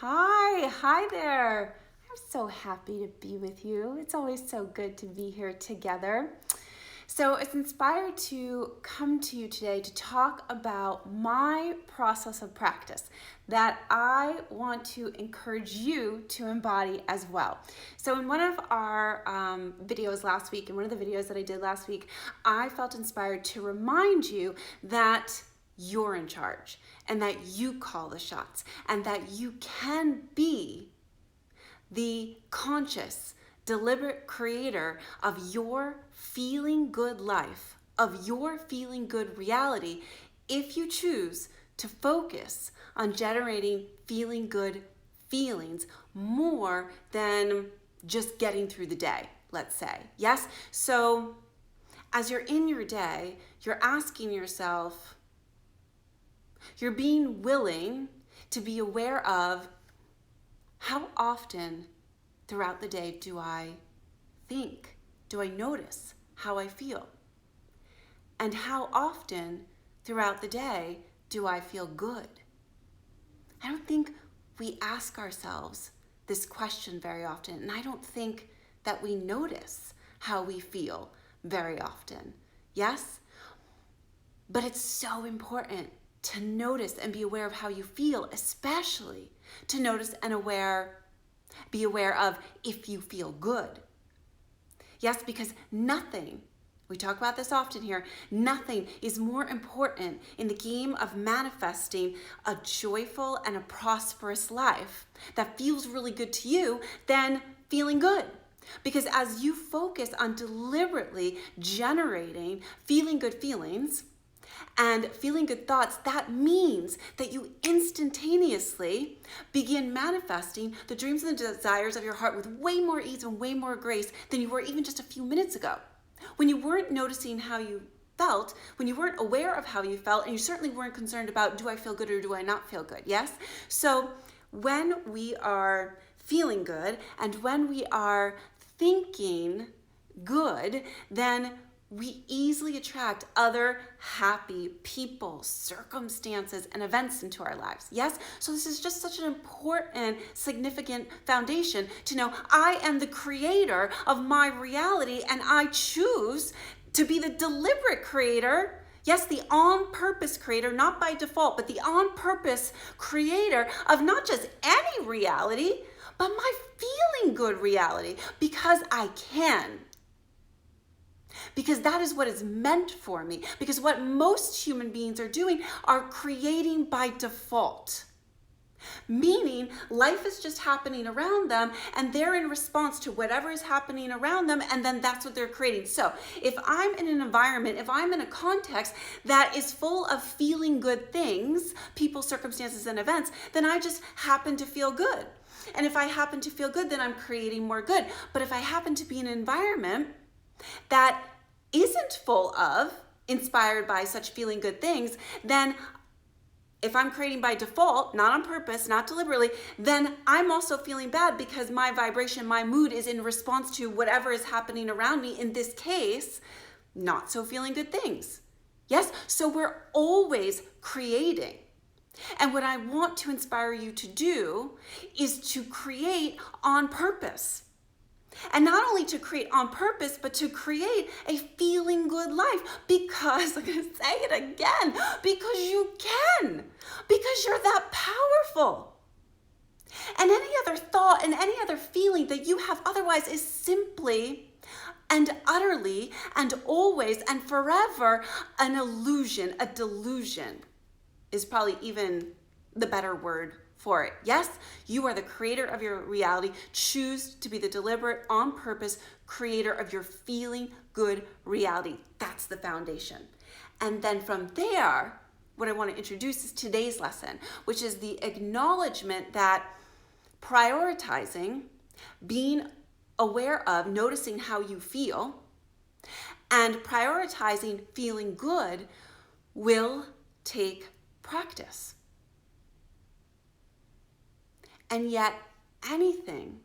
Hi there. I'm so happy to be with you. It's always so good to be here together. So, it's inspired to come to you today to talk about my process of practice that I want to encourage you to embody as well. So, in one of our videos last week, in one of the videos that I did last week, I felt inspired to remind you that you're in charge and that you call the shots and that you can be the conscious, deliberate creator of your feeling good life, of your feeling good reality, if you choose to focus on generating feeling good feelings more than just getting through the day, let's say. Yes? So, as you're in your day, you're asking yourself, you're being willing to be aware of how often throughout the day do I think, do I notice how I feel? And how often throughout the day do I feel good? I don't think we ask ourselves this question very often, and I don't think that we notice how we feel very often. Yes? But it's so important to notice and be aware of how you feel, especially to notice and be aware of if you feel good. Yes, because nothing, we talk about this often here, nothing is more important in the game of manifesting a joyful and a prosperous life that feels really good to you than feeling good. Because as you focus on deliberately generating feeling good feelings, and feeling good thoughts, that means that you instantaneously begin manifesting the dreams and the desires of your heart with way more ease and way more grace than you were even just a few minutes ago. When you weren't noticing how you felt, when you weren't aware of how you felt, and you certainly weren't concerned about, do I feel good or do I not feel good? Yes? So when we are feeling good and when we are thinking good, then we easily attract other happy people, circumstances, and events into our lives. Yes? So this is just such an important, significant foundation to know I am the creator of my reality and I choose to be the deliberate creator. Yes, the on-purpose creator, not by default, but the on-purpose creator of not just any reality, but my feeling good reality because I can. Because that is what is meant for me. Because what most human beings are doing are creating by default. Meaning life is just happening around them and they're in response to whatever is happening around them, and then that's what they're creating. So if I'm in an environment, if I'm in a context that is full of feeling good things, people, circumstances, and events, then I just happen to feel good. And if I happen to feel good, then I'm creating more good. But if I happen to be in an environment that isn't full of, inspired by such feeling good things, then if I'm creating by default, not on purpose, not deliberately, then I'm also feeling bad because my vibration, my mood is in response to whatever is happening around me. In this case, not so feeling good things. Yes? So we're always creating. And what I want to inspire you to do is to create on purpose. And not only to create on purpose, but to create a feeling good life because, I'm going to say it again, because you can, because you're that powerful. And any other thought and any other feeling that you have otherwise is simply and utterly and always and forever an illusion, a delusion is probably even the better word for it. Yes, you are the creator of your reality. Choose to be the deliberate, on purpose creator of your feeling good reality. That's the foundation. And then from there, what I want to introduce is today's lesson, which is the acknowledgement that prioritizing, being aware of, noticing how you feel, and prioritizing feeling good will take practice. And yet, anything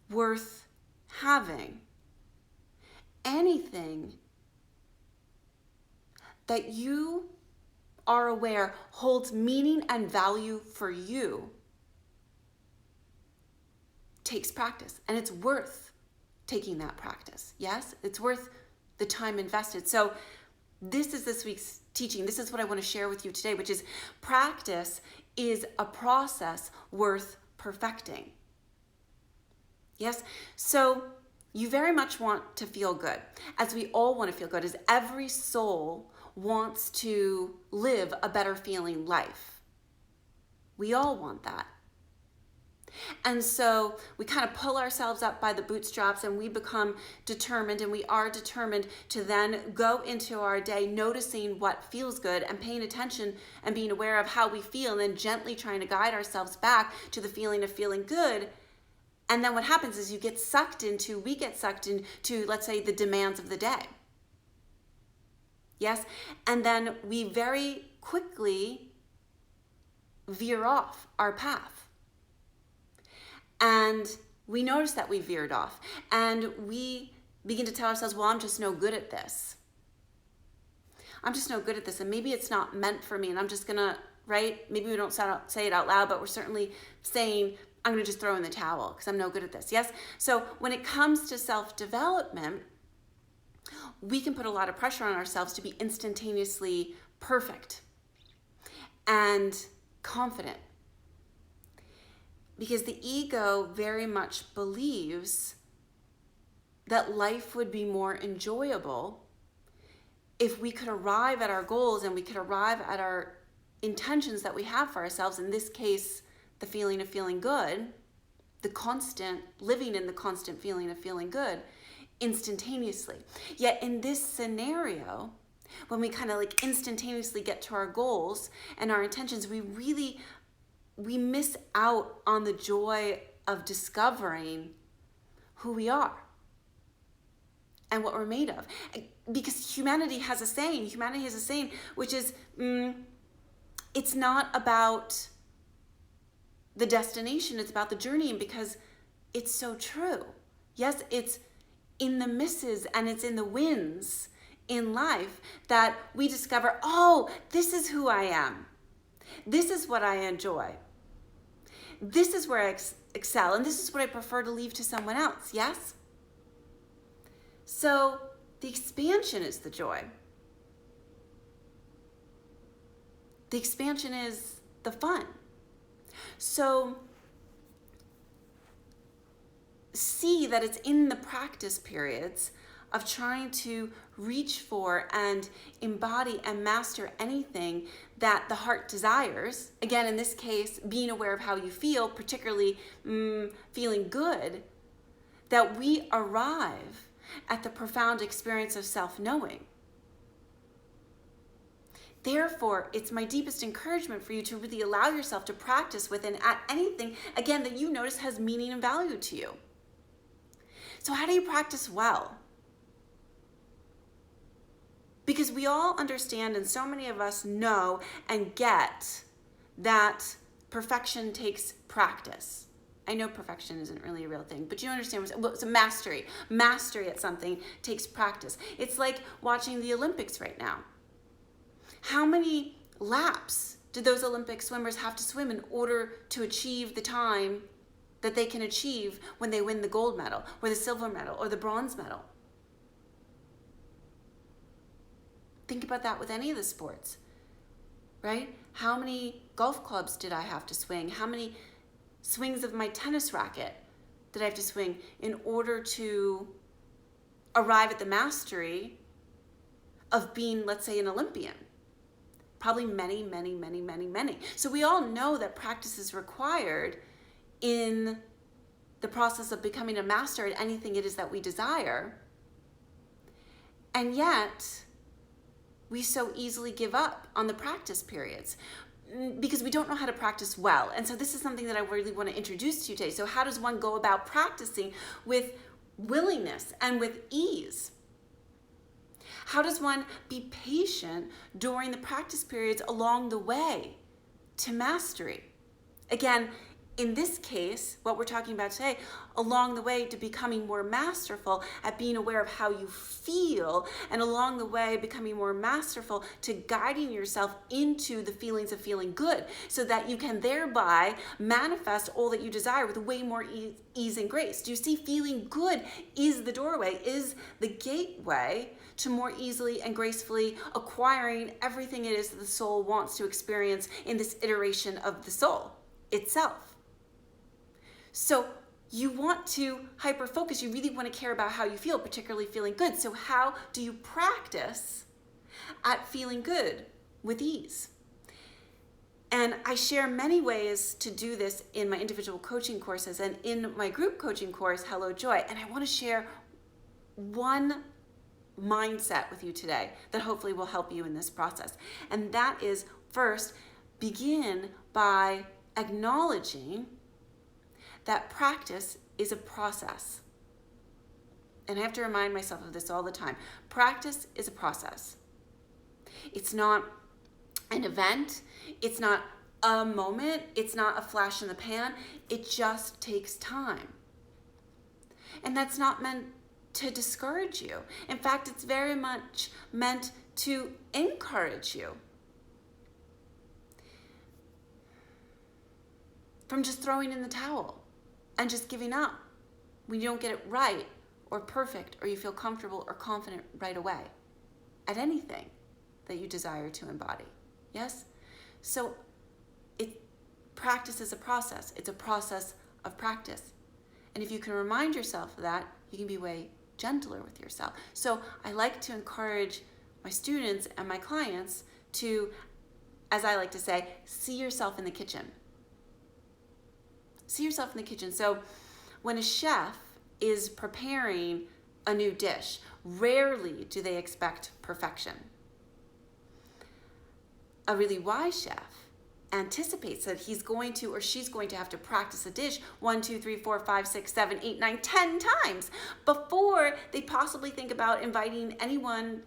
worth having, anything that you are aware holds meaning and value for you, takes practice, and it's worth taking that practice. Yes, it's worth the time invested. So this is this week's teaching. This is what I want to share with you today, which is practice is a process worth perfecting. Yes, so you very much want to feel good, as we all want to feel good, as every soul wants to live a better feeling life. We all want that. And so we kind of pull ourselves up by the bootstraps, and we become determined, and we are determined to then go into our day noticing what feels good and paying attention and being aware of how we feel, and then gently trying to guide ourselves back to the feeling of feeling good. And then what happens is we get sucked into, let's say, the demands of the day. Yes? And then we very quickly veer off our path. And we notice that we veered off, and we begin to tell ourselves, well, I'm just no good at this. I'm just no good at this, and maybe it's not meant for me, and I'm just gonna, right? Maybe we don't say it out loud, but we're certainly saying, I'm gonna just throw in the towel because I'm no good at this, yes? So when it comes to self-development, we can put a lot of pressure on ourselves to be instantaneously perfect and confident. Because the ego very much believes that life would be more enjoyable if we could arrive at our goals and we could arrive at our intentions that we have for ourselves. In this case, the feeling of feeling good, living in the constant feeling of feeling good instantaneously. Yet in this scenario, when we kind of like instantaneously get to our goals and our intentions, we miss out on the joy of discovering who we are and what we're made of. Because humanity has a saying, which is, it's not about the destination, it's about the journey. And because it's so true. Yes, it's in the misses and it's in the wins in life that we discover, oh, this is who I am. This is what I enjoy. This is where I excel, and this is what I prefer to leave to someone else, yes? So the expansion is the joy. The expansion is the fun. So see that it's in the practice periods of trying to reach for and embody and master anything that the heart desires. Again, in this case, being aware of how you feel, particularly feeling good, that we arrive at the profound experience of self-knowing. Therefore, it's my deepest encouragement for you to really allow yourself to practice with and at anything, again, that you notice has meaning and value to you. So how do you practice well? Because we all understand, and so many of us know and get, that perfection takes practice. I know perfection isn't really a real thing, but you understand it's a mastery. Mastery at something takes practice. It's like watching the Olympics right now. How many laps did those Olympic swimmers have to swim in order to achieve the time that they can achieve when they win the gold medal or the silver medal or the bronze medal? Think about that with any of the sports, right? How many golf clubs did I have to swing? How many swings of my tennis racket did I have to swing in order to arrive at the mastery of being, let's say, an Olympian? Probably many, many, many, many, many. So we all know that practice is required in the process of becoming a master at anything it is that we desire. And yet, we so easily give up on the practice periods because we don't know how to practice well. And so this is something that I really want to introduce to you today. So how does one go about practicing with willingness and with ease? How does one be patient during the practice periods along the way to mastery? Again, in this case, what we're talking about today, along the way to becoming more masterful at being aware of how you feel, and along the way becoming more masterful to guiding yourself into the feelings of feeling good, so that you can thereby manifest all that you desire with way more ease and grace. Do you see? Feeling good is the doorway, is the gateway to more easily and gracefully acquiring everything it is that the soul wants to experience in this iteration of the soul itself. So you want to hyper focus. You really want to care about how you feel, particularly feeling good. So how do you practice at feeling good with ease? And I share many ways to do this in my individual coaching courses and in my group coaching course, Hello Joy. And I want to share one mindset with you today that hopefully will help you in this process. And that is, first, begin by acknowledging that practice is a process. And I have to remind myself of this all the time. Practice is a process. It's not an event. It's not a moment. It's not a flash in the pan. It just takes time. And that's not meant to discourage you. In fact, it's very much meant to encourage you from just throwing in the towel and just giving up when you don't get it right or perfect, or you feel comfortable or confident right away at anything that you desire to embody. Yes? So practice is a process. It's a process of practice. And if you can remind yourself of that, you can be way gentler with yourself. So I like to encourage my students and my clients to, as I like to say, see yourself in the kitchen. See yourself in the kitchen. So when a chef is preparing a new dish, rarely do they expect perfection. A really wise chef anticipates that he's going to or she's going to have to practice a dish 1, 2, 3, 4, 5, 6, 7, 8, 9, 10 times before they possibly think about inviting anyone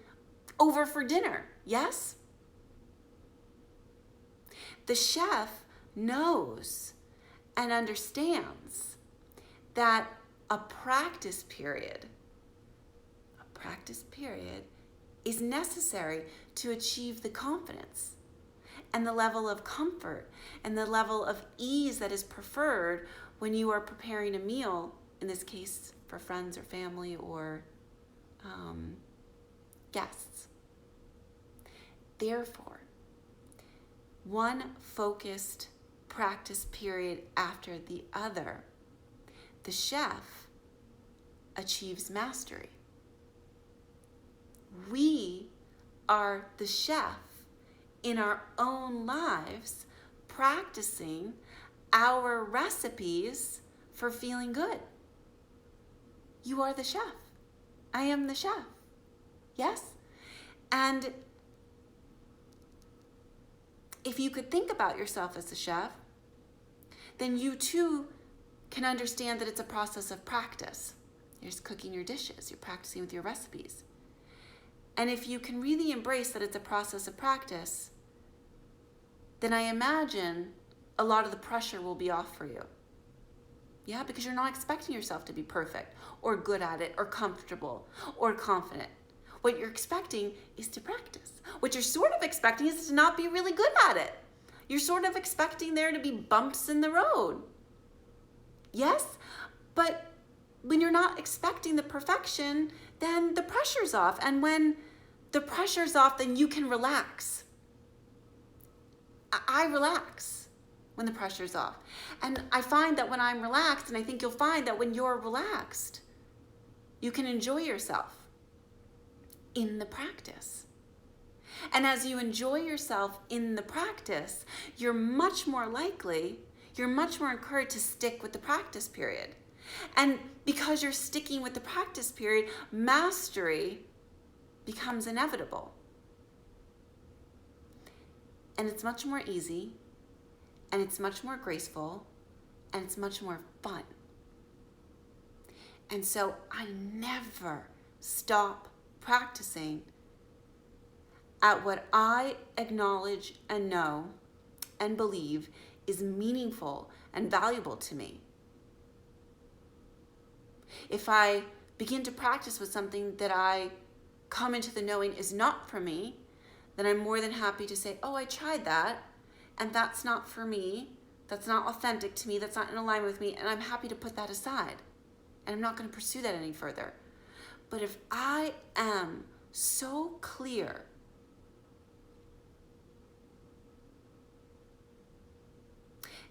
over for dinner. Yes? The chef knows and understands that a practice period is necessary to achieve the confidence and the level of comfort and the level of ease that is preferred when you are preparing a meal, in this case for friends or family or guests. Therefore, one focused practice period after the other, the chef achieves mastery. We are the chef in our own lives, practicing our recipes for feeling good. You are the chef. I am the chef. Yes? And if you could think about yourself as the chef, then you too can understand that it's a process of practice. You're just cooking your dishes. You're practicing with your recipes. And if you can really embrace that it's a process of practice, then I imagine a lot of the pressure will be off for you. Yeah, because you're not expecting yourself to be perfect or good at it or comfortable or confident. What you're expecting is to practice. What you're sort of expecting is to not be really good at it. You're sort of expecting there to be bumps in the road. Yes, but when you're not expecting the perfection, then the pressure's off. And when the pressure's off, then you can relax. I relax when the pressure's off. And I find that when I'm relaxed, and I think you'll find that when you're relaxed, you can enjoy yourself in the practice. And as you enjoy yourself in the practice, you're much more encouraged to stick with the practice period. And because you're sticking with the practice period, mastery becomes inevitable. And it's much more easy, and it's much more graceful, and it's much more fun. And so I never stop practicing at what I acknowledge and know and believe is meaningful and valuable to me. If I begin to practice with something that I come into the knowing is not for me, then I'm more than happy to say, oh, I tried that, and that's not for me, that's not authentic to me, that's not in alignment with me, and I'm happy to put that aside. And I'm not going to pursue that any further. But if I am so clear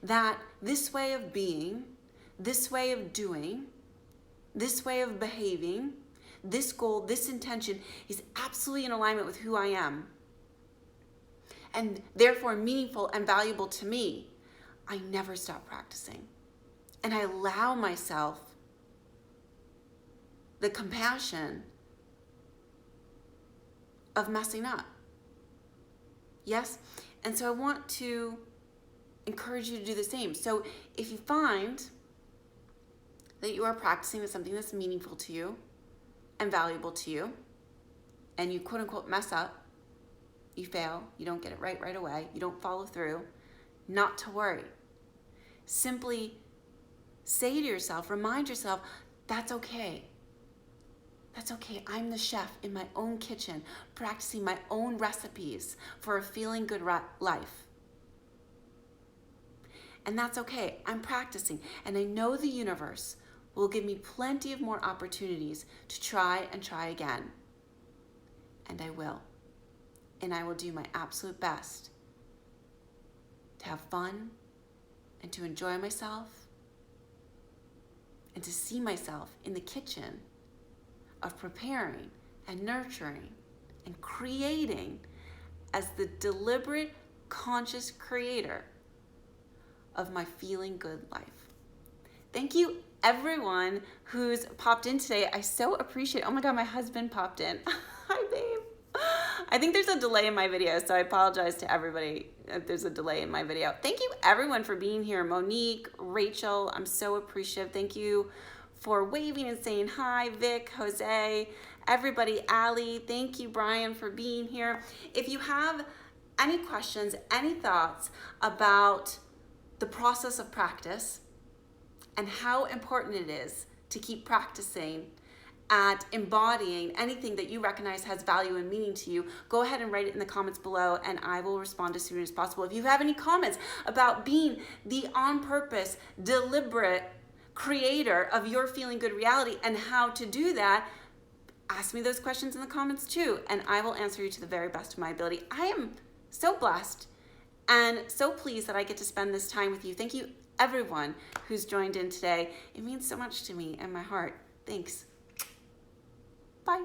that this way of being, this way of doing, this way of behaving, this goal, this intention is absolutely in alignment with who I am, and therefore meaningful and valuable to me, I never stop practicing. And I allow myself the compassion of messing up. Yes? And so I want to encourage you to do the same. So if you find that you are practicing with something that's meaningful to you and valuable to you, and you quote unquote mess up, you fail, you don't get it right away, you don't follow through, not to worry. Simply say to yourself, remind yourself, that's okay. That's okay. I'm the chef in my own kitchen, practicing my own recipes for a feeling good life. And that's okay. I'm practicing, and I know the universe will give me plenty of more opportunities to try and try again. And I will. And I will do my absolute best to have fun and to enjoy myself and to see myself in the kitchen of preparing and nurturing and creating as the deliberate, conscious creator of my feeling good life. Thank you, everyone who's popped in today. I so appreciate it. Oh my God, my husband popped in. Hi, babe. I think there's a delay in my video, so I apologize to everybody if there's a delay in my video. Thank you, everyone, for being here. Monique, Rachel, I'm so appreciative. Thank you for waving and saying hi. Vic, Jose, everybody, Ali, thank you, Brian, for being here. If you have any questions, any thoughts about the process of practice and how important it is to keep practicing at embodying anything that you recognize has value and meaning to you, go ahead and write it in the comments below, and I will respond as soon as possible. If you have any comments about being the on purpose, deliberate creator of your feeling good reality and how to do that, ask me those questions in the comments too, and I will answer you to the very best of my ability. I am so blessed and so pleased that I get to spend this time with you. Thank you, everyone who's joined in today. It means so much to me and my heart. Thanks. Bye.